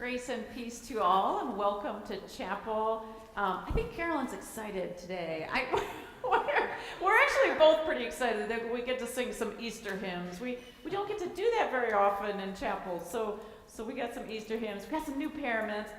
Grace and peace to all, and welcome to chapel. I think Carolyn's excited today. We're actually both pretty excited that we get to sing some Easter hymns. We don't get to do that very often in chapel, so we got some Easter hymns. We got some new paraments.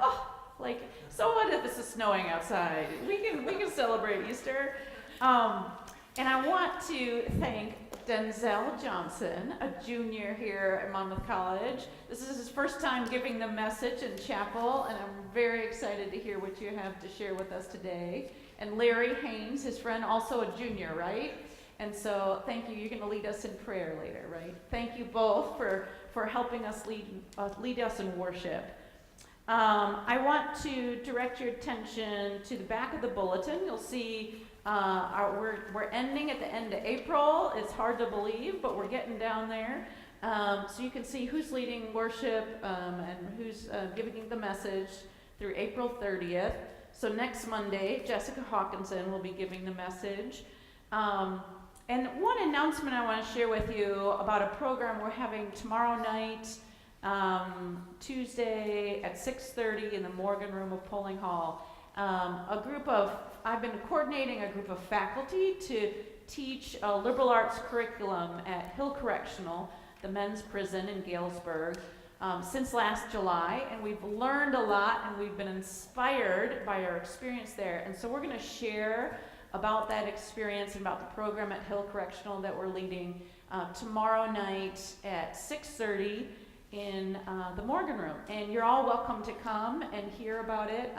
So what if this is snowing outside? We can celebrate Easter. And I want to thank Denzel Johnson, a junior here at Monmouth College. This is his first time giving the message in chapel, and I'm very excited to hear what you have to share with us today. And Larry Haynes, his friend, also a junior, right? And so thank you. You're going to lead us in prayer later, right? Thank you both for helping us lead us in worship. I want to direct your attention to the back of the bulletin. You'll see we're ending at the end of April. It's hard to believe, but we're getting down there. So you can see who's leading worship and who's giving the message through April 30th. So next Monday, Jessica Hawkinson will be giving the message. And one announcement I want to share with you about a program we're having tomorrow night, Tuesday at 6:30 in the Morgan Room of Polling Hall. I've been coordinating a group of faculty to teach a liberal arts curriculum at Hill Correctional, the men's prison in Galesburg, since last July, and we've learned a lot and we've been inspired by our experience there. And so we're going to share about that experience and about the program at Hill Correctional that we're leading tomorrow night at 6:30 in the Morgan Room. And you're all welcome to come and hear about it.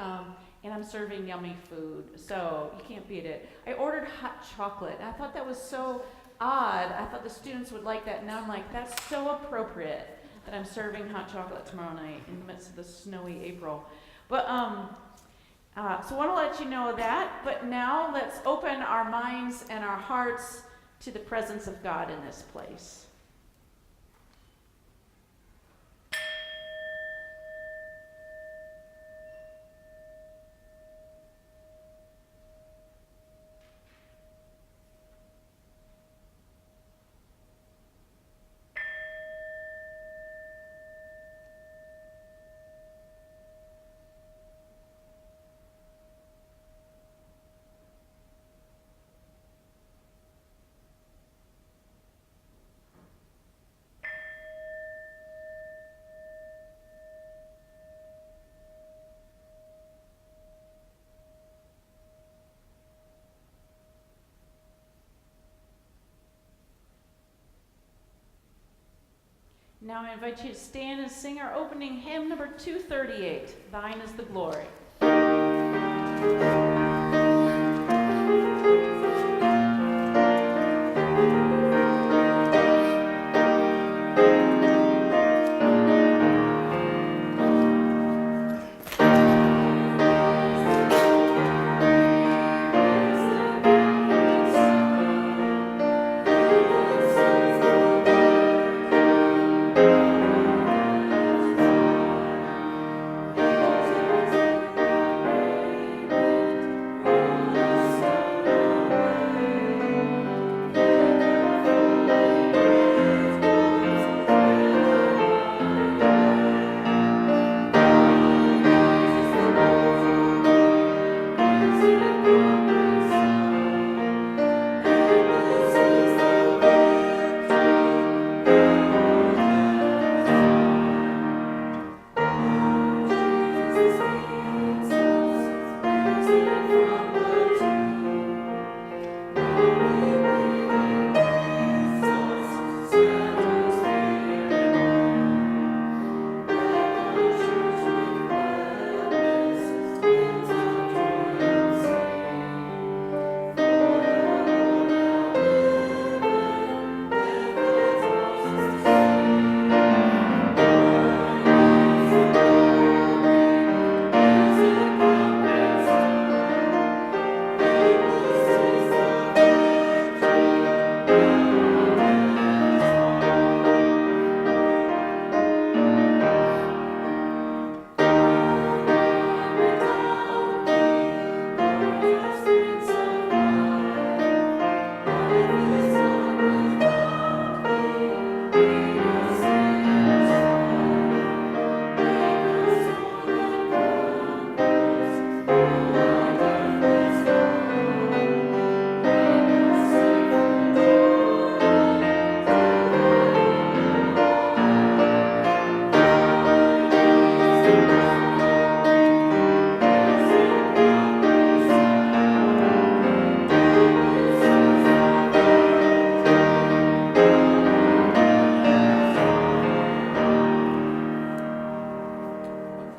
And I'm serving yummy food, so you can't beat it. I ordered hot chocolate, and I thought that was so odd. I thought the students would like that. Now I'm like, that's so appropriate that I'm serving hot chocolate tomorrow night in the midst of the snowy April. But so I want to let you know that. But now let's open our minds and our hearts to the presence of God in this place. Now I invite you to stand and sing our opening hymn, number 238, Thine is the Glory.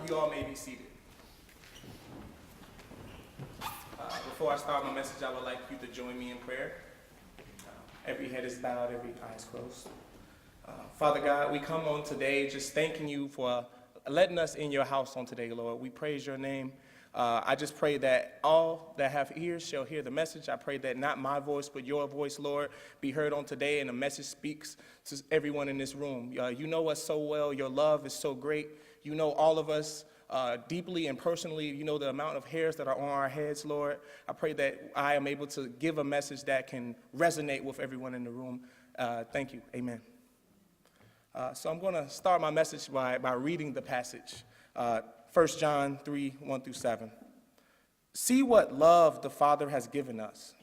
you all may be seated. Before I start my message, I would like you to join me in prayer. Every head is bowed, every eye is closed. Father God, we come on today just thanking you for letting us in your house on today, Lord. We praise your name. I just pray that all that have ears shall hear the message. I pray that not my voice, but your voice, Lord, be heard on today, and the message speaks to everyone in this room. You know us so well. Your love is so great. You know all of us deeply and personally. You know the amount of hairs that are on our heads, Lord. I pray that I am able to give a message that can resonate with everyone in the room. Thank you. Amen. So I'm going to start my message by reading the passage. 1 John 3, 1 through 7. See what love the Father has given us,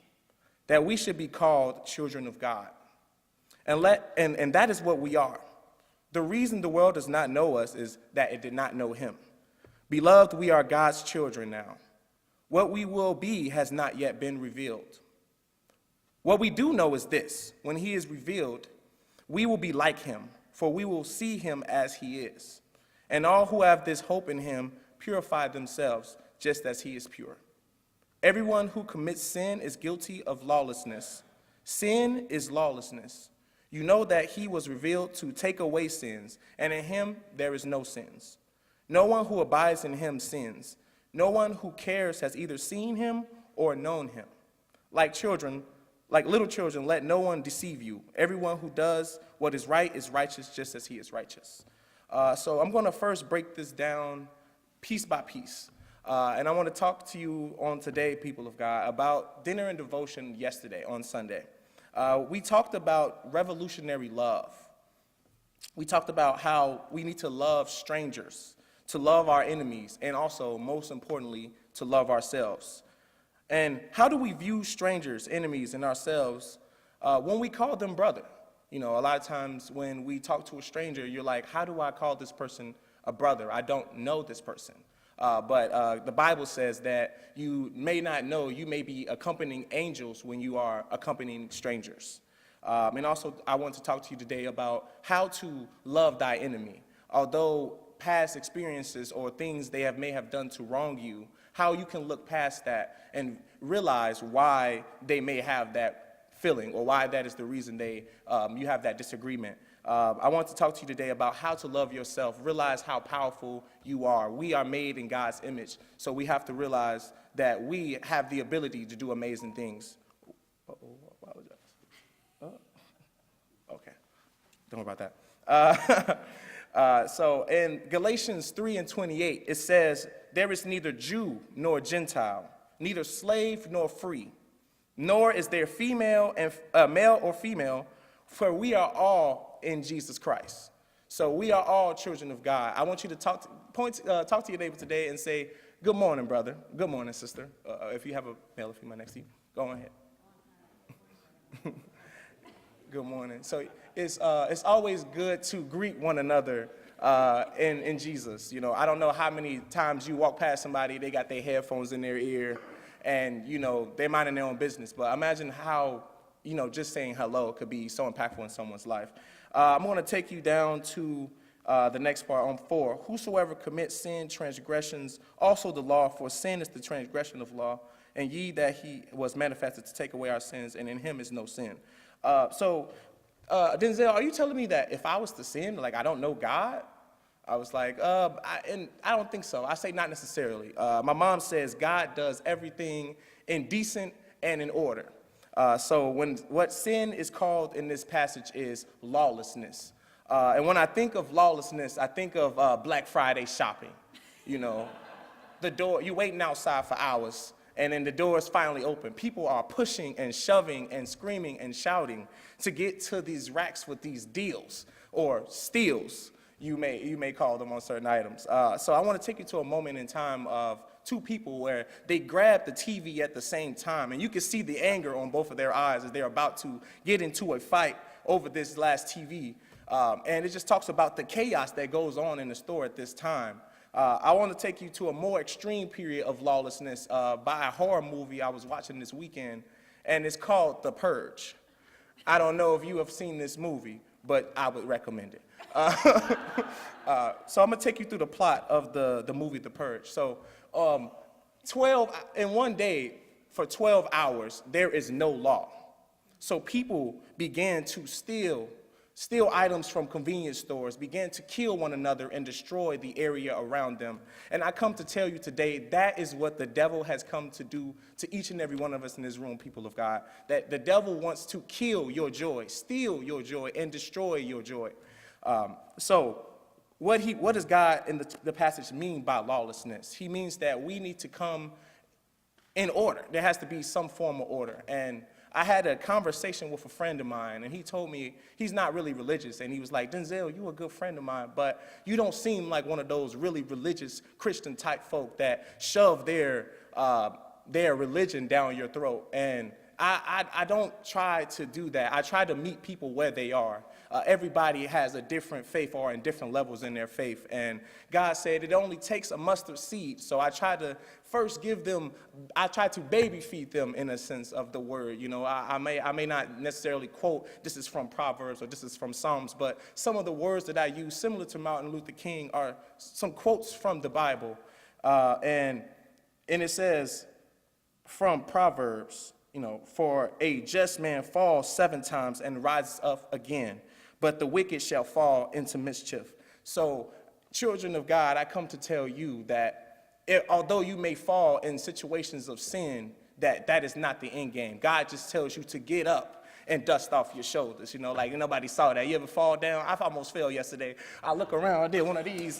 that we should be called children of God. And that is what we are. The reason the world does not know us is that it did not know him. Beloved, we are God's children now. What we will be has not yet been revealed. What we do know is this: when he is revealed, we will be like him, for we will see him as he is. And all who have this hope in him purify themselves just as he is pure. Everyone who commits sin is guilty of lawlessness. Sin is lawlessness. You know that he was revealed to take away sins, and in him there is no sins. No one who abides in him sins. No one who cares has either seen him or known him. Like little children, let no one deceive you. Everyone who does what is right is righteous just as he is righteous. So I'm going to first break this down piece by piece. And I want to talk to you on today, people of God, about dinner and devotion yesterday on Sunday. We talked about revolutionary love. We talked about how we need to love strangers, to love our enemies, and also, most importantly, to love ourselves. And how do we view strangers, enemies, and ourselves when we call them brother? You know, a lot of times when we talk to a stranger, you're like, how do I call this person a brother? I don't know this person. But the Bible says that you may not know, you may be accompanying angels when you are accompanying strangers. And also, I want to talk to you today about how to love thy enemy. Although past experiences or things they may have done to wrong you, how you can look past that and realize why they may have that feeling, or why that is the reason you have that disagreement. I want to talk to you today about how to love yourself, realize how powerful you are. We are made in God's image, so we have to realize that we have the ability to do amazing things. Okay, don't worry about that. So in Galatians 3:28, it says, there is neither Jew nor Gentile, neither slave nor free, nor is there male or female, for we are all in Jesus Christ. So we are all children of God. I want you to talk to your neighbor today and say, good morning, brother. Good morning, sister. If you have a male or female next to you, go on ahead. Good morning. So it's always good to greet one another in Jesus. You know, I don't know how many times you walk past somebody, they got their headphones in their ear, and, you know, they're minding their own business. But imagine how, you know, just saying hello could be so impactful in someone's life. I'm going to take you down to the next part on 4. Whosoever commits sin, transgressions, also the law, for sin is the transgression of law, and ye that he was manifested to take away our sins, and in him is no sin. Denzel, are you telling me that if I was to sin, like I don't know God? I was like, I don't think so. I say not necessarily. My mom says God does everything in decent and in order. So what sin is called in this passage is lawlessness. And when I think of lawlessness, I think of Black Friday shopping. You know, the door, you're waiting outside for hours, and then the door is finally open. People are pushing and shoving and screaming and shouting to get to these racks with these deals, or steals, you may call them on certain items. So I want to take you to a moment in time of two people where they grab the TV at the same time, and you can see the anger on both of their eyes as they're about to get into a fight over this last TV. And it just talks about the chaos that goes on in the store at this time. I want to take you to a more extreme period of lawlessness by a horror movie I was watching this weekend, and it's called The Purge. I don't know if you have seen this movie, but I would recommend it. So I'm going to take you through the plot of the movie The Purge. So 12 in one day, for 12 hours, there is no law. So people began to steal items from convenience stores, began to kill one another and destroy the area around them. And I come to tell you today, that is what the devil has come to do to each and every one of us in this room, people of God. That the devil wants to kill your joy, steal your joy, and destroy your joy. So what does God in the passage mean by lawlessness? He means that we need to come in order. There has to be some form of order. And I had a conversation with a friend of mine, and he told me he's not really religious. And he was like, Denzel, you're a good friend of mine, but you don't seem like one of those really religious Christian type folk that shove their religion down your throat. And I don't try to do that. I try to meet people where they are. Everybody has a different faith or in different levels in their faith. And God said it only takes a mustard seed. So I try to first I try to baby feed them in a sense of the word. You know, I may not necessarily quote, this is from Proverbs or this is from Psalms, but some of the words that I use, similar to Martin Luther King, are some quotes from the Bible. And it says from Proverbs, you know, for a just man falls 7 times and rises up again, but the wicked shall fall into mischief. So, children of God, I come to tell you that although you may fall in situations of sin, that is not the end game. God just tells you to get up and dust off your shoulders. You know, like nobody saw that. You ever fall down? I almost fell yesterday. I look around, I did one of these.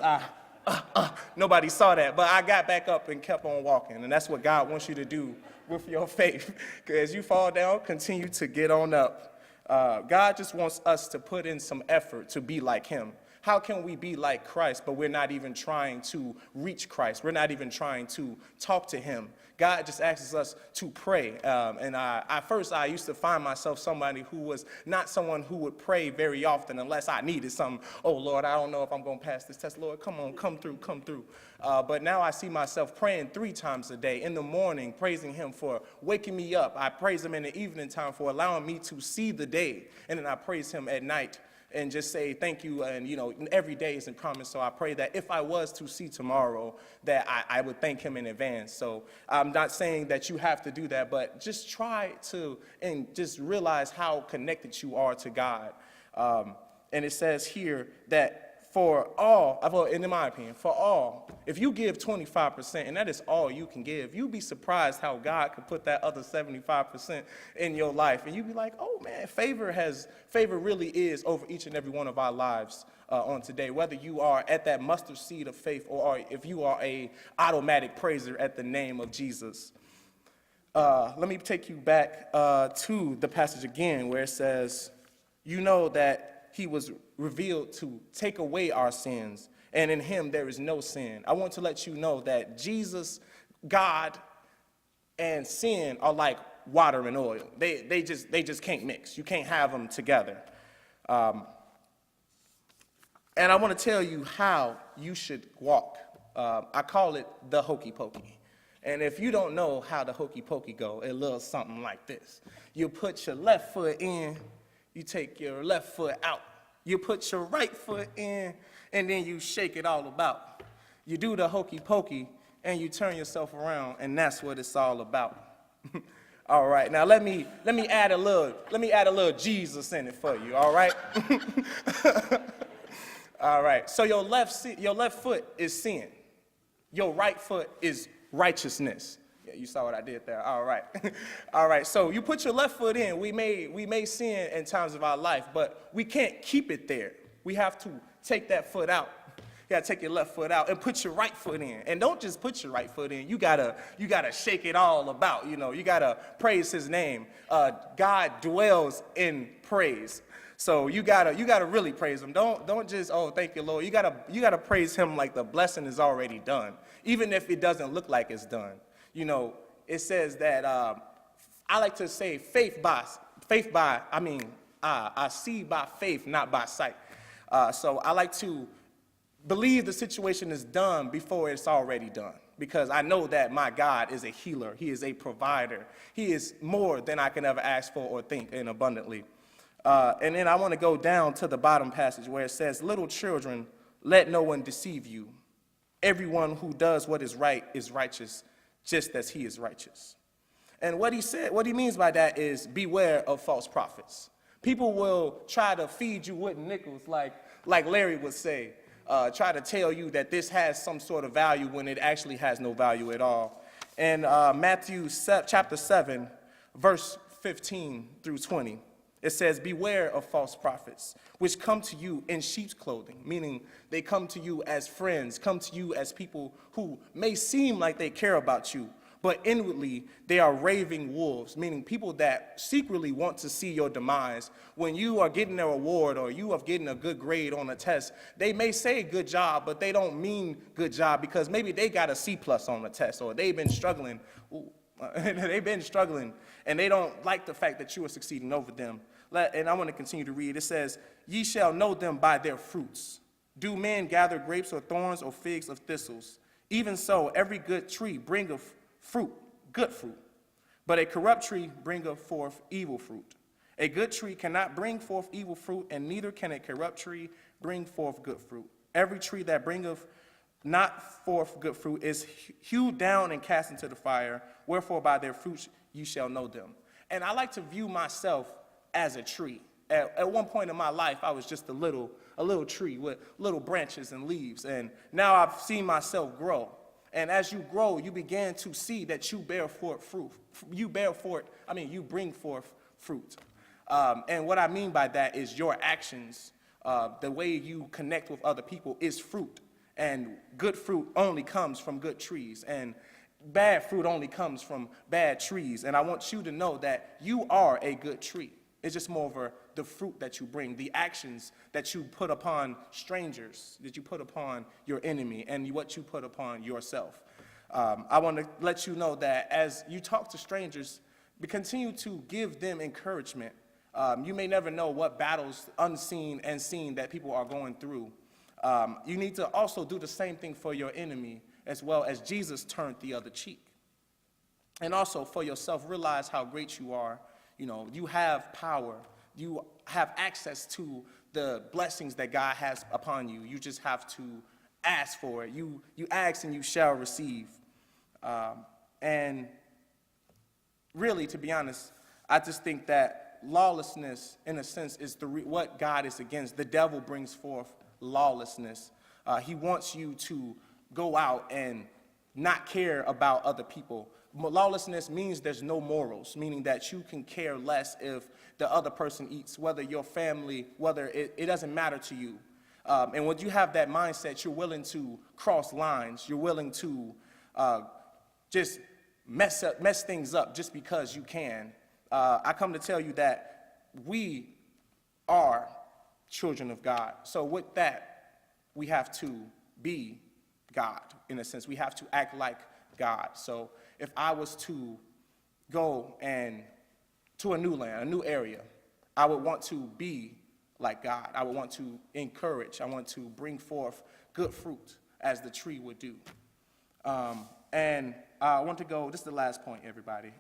Nobody saw that, but I got back up and kept on walking. And that's what God wants you to do with your faith. Because as you fall down, continue to get on up. God just wants us to put in some effort to be like him. How can we be like Christ, but we're not even trying to reach Christ? We're not even trying to talk to him. God just asks us to pray. And at first, I used to find myself somebody who was not someone who would pray very often unless I needed something. Oh, Lord, I don't know if I'm going to pass this test. Lord, come on, come through. But now I see myself praying 3 times a day. In the morning, praising him for waking me up. I praise him in the evening time for allowing me to see the day. And then I praise him at night and just say thank you. And, you know, every day isn't promised. So I pray that if I was to see tomorrow, that I would thank him in advance. So I'm not saying that you have to do that, but just try to and just realize how connected you are to God. And it says here that for all, in my opinion, for all, if you give 25%, and that is all you can give, you'd be surprised how God could put that other 75% in your life. And you'd be like, oh man, favor really is over each and every one of our lives on today, whether you are at that mustard seed of faith or if you are a automatic praiser at the name of Jesus. Let me take you back to the passage again where it says, you know that he was revealed to take away our sins, and in him there is no sin. I want to let you know that Jesus, God, and sin are like water and oil. They just can't mix. You can't have them together. And I want to tell you how you should walk. I call it the hokey pokey. And if you don't know how the hokey pokey go, it looks something like this. You put your left foot in, you take your left foot out. You put your right foot in, and then you shake it all about. You do the hokey pokey, and you turn yourself around, and that's what it's all about. All right, now let me add a little Jesus in it for you. All right. All right. So your left foot is sin. Your right foot is righteousness. Yeah, you saw what I did there. All right. All right. So you put your left foot in. We may sin in times of our life, but we can't keep it there. We have to take that foot out. You gotta take your left foot out and put your right foot in. And don't just put your right foot in. You gotta shake it all about. You know, you gotta praise his name. God dwells in praise. So you gotta really praise him. Don't just, oh, thank you, Lord. You gotta praise him like the blessing is already done, even if it doesn't look like it's done. You know, it says that I like to say I see by faith, not by sight. So I like to believe the situation is done before it's already done, because I know that my God is a healer. He is a provider. He is more than I can ever ask for or think, and abundantly. And then I want to go down to the bottom passage where it says, little children, let no one deceive you. Everyone who does what is right is righteous, just as he is righteous. And what he means by that is beware of false prophets. People will try to feed you wooden nickels, like Larry would say, try to tell you that this has some sort of value when it actually has no value at all. And Matthew chapter 7, verse 15 through 20, it says, beware of false prophets, which come to you in sheep's clothing, meaning they come to you as friends, come to you as people who may seem like they care about you, but inwardly they are raving wolves, meaning people that secretly want to see your demise. When you are getting an award or you are getting a good grade on a test, they may say good job, but they don't mean good job because maybe they got a C+ on the test or they've been struggling. And they don't like the fact that you are succeeding over them. And I want to continue to read. It says, ye shall know them by their fruits. Do men gather grapes or thorns or figs of thistles? Even so, every good tree bringeth fruit, good fruit. But a corrupt tree bringeth forth evil fruit. A good tree cannot bring forth evil fruit, and neither can a corrupt tree bring forth good fruit. Every tree that bringeth not forth good fruit is hewed down and cast into the fire. Wherefore by their fruits you shall know them. And I like to view myself as a tree. At one point in my life, I was just a little tree with little branches and leaves. And now I've seen myself grow. And as you grow, you begin to see that you bear forth fruit. You bring forth fruit. And what I mean by that is your actions, the way you connect with other people is fruit. And good fruit only comes from good trees. And bad fruit only comes from bad trees. And I want you to know that you are a good tree. It's just more of the fruit that you bring, the actions that you put upon strangers, that you put upon your enemy, and what you put upon yourself. I want to let you know that as you talk to strangers, continue to give them encouragement. You may never know what battles, unseen and seen, that people are going through. You need to also do the same thing for your enemy, as well as Jesus turned the other cheek. And also for yourself, realize how great you are. You know, you have power. You have access to the blessings that God has upon you. You just have to ask for it. You ask and you shall receive. And really, to be honest, I just think that lawlessness, in a sense, is what God is against. The devil brings forth lawlessness. He wants you to go out and not care about other people. Lawlessness means there's no morals, meaning that you can care less if the other person eats, whether your family, whether it doesn't matter to you. And when you have that mindset, you're willing to cross lines. You're willing to just mess things up just because you can. I come to tell you that we are children of God. So with that, we have to be God, in a sense. We have to act like God. So if I was to go to a new land, a new area, I would want to be like God. I would want to encourage. I want to bring forth good fruit as the tree would do. And I want to go, this is the last point, everybody.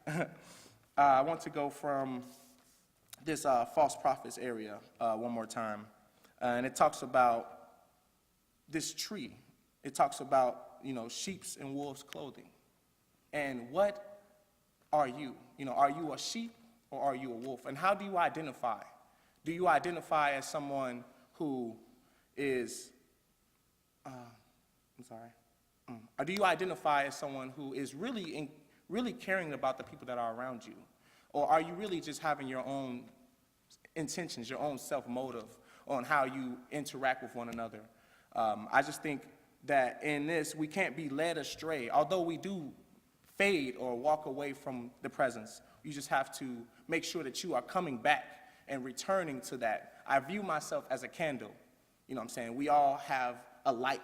I want to go from this false prophets area one more time. And it talks about this tree. It talks about, sheep's and wolves' clothing. And what are you? Are you a sheep or are you a wolf? And how do you identify? Do you identify as someone who is, or do you identify as someone who is really caring about the people that are around you? Or are you really just having your own intentions, your own self-motive on how you interact with one another? I just think that in this, we can't be led astray. Although we do fade or walk away from the presence, you just have to make sure that you are coming back and returning to that. I view myself as a candle. We all have a light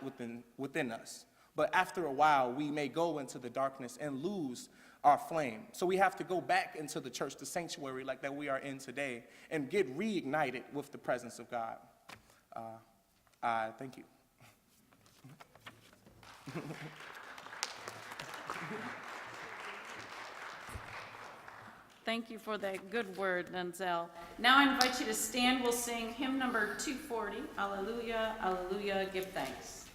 within us. But after a while, we may go into the darkness and lose our flame. So we have to go back into the church, the sanctuary like that we are in today, and get reignited with the presence of God. Thank you. Thank you for that good word, Denzel. Now I invite you to stand. We'll sing hymn number 240, Alleluia, Alleluia, Give Thanks.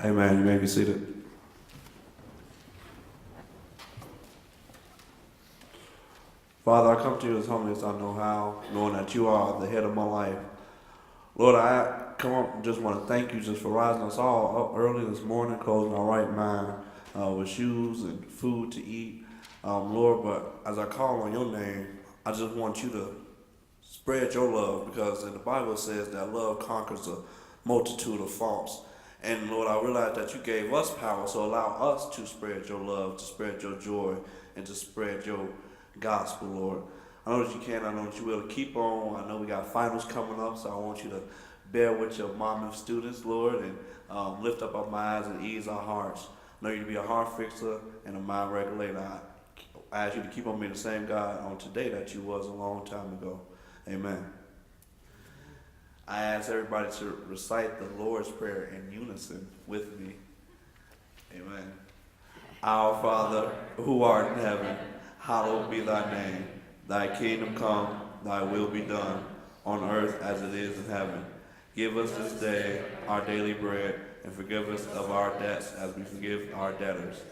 Amen. You may be seated. Father, I come to you as humbly as I know how, knowing that you are the head of my life. Lord, I come up and just want to thank you just for rising us all up early this morning, closing our right mind with shoes and food to eat. Lord, but as I call on your name, I just want you to spread your love, because in the Bible says that love conquers a multitude of faults. And Lord, I realize that you gave us power, so allow us to spread your love, to spread your joy, and to spread your gospel, Lord. I know that you can, I know that you will. Keep on. I know we got finals coming up, so I want you to bear with your Monmouth students, Lord, and lift up our minds and ease our hearts. I know you to be a heart fixer and a mind regulator. I ask you to keep on being the same God on today that you was a long time ago. Amen. I ask everybody to recite the Lord's Prayer in unison with me. Amen. Our Father, who art in heaven, hallowed be thy name. Thy kingdom come, thy will be done, on earth as it is in heaven. Give us this day our daily bread, and forgive us of our debts as we forgive our debtors.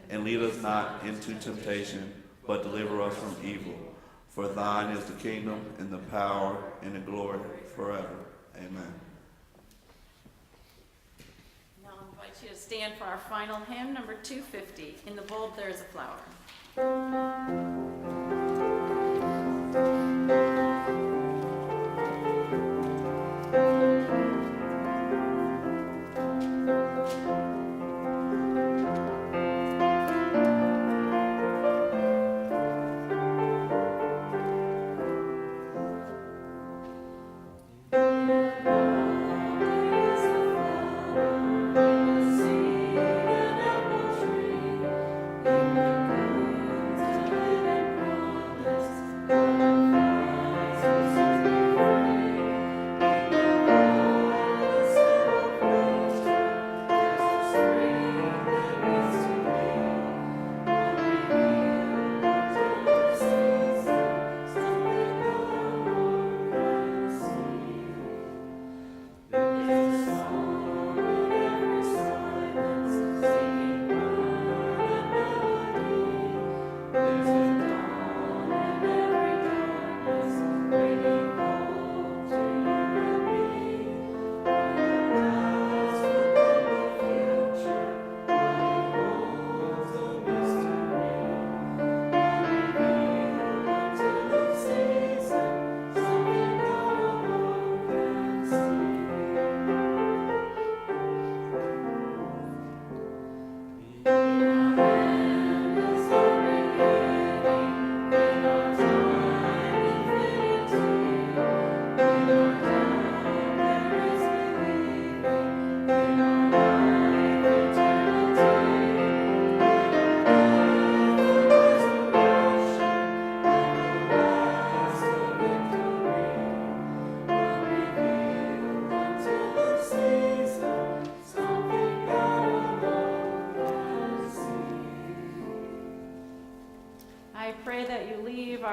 And lead us not into temptation, but deliver us from evil. For thine is the kingdom, and the power, and the glory forever. Amen. Now I invite you to stand for our final hymn, number 250. In the bulb there is a flower. Thank you.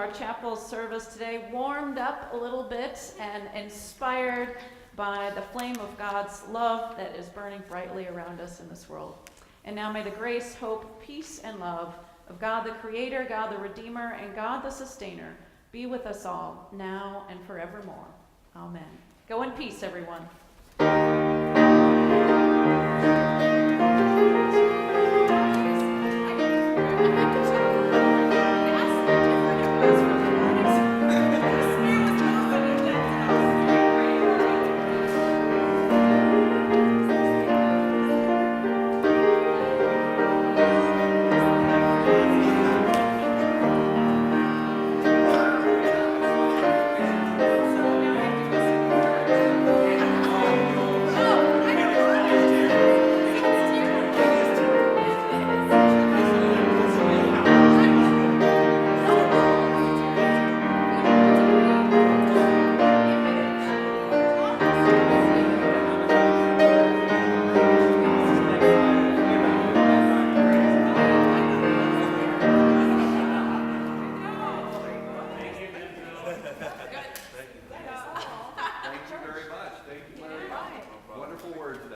our chapel service today warmed up a little bit and inspired by the flame of God's love that is burning brightly around us in this world. And now may the grace, hope, peace, and love of God the Creator, God the Redeemer, and God the Sustainer be with us all, now and forevermore. Amen. Go in peace, everyone.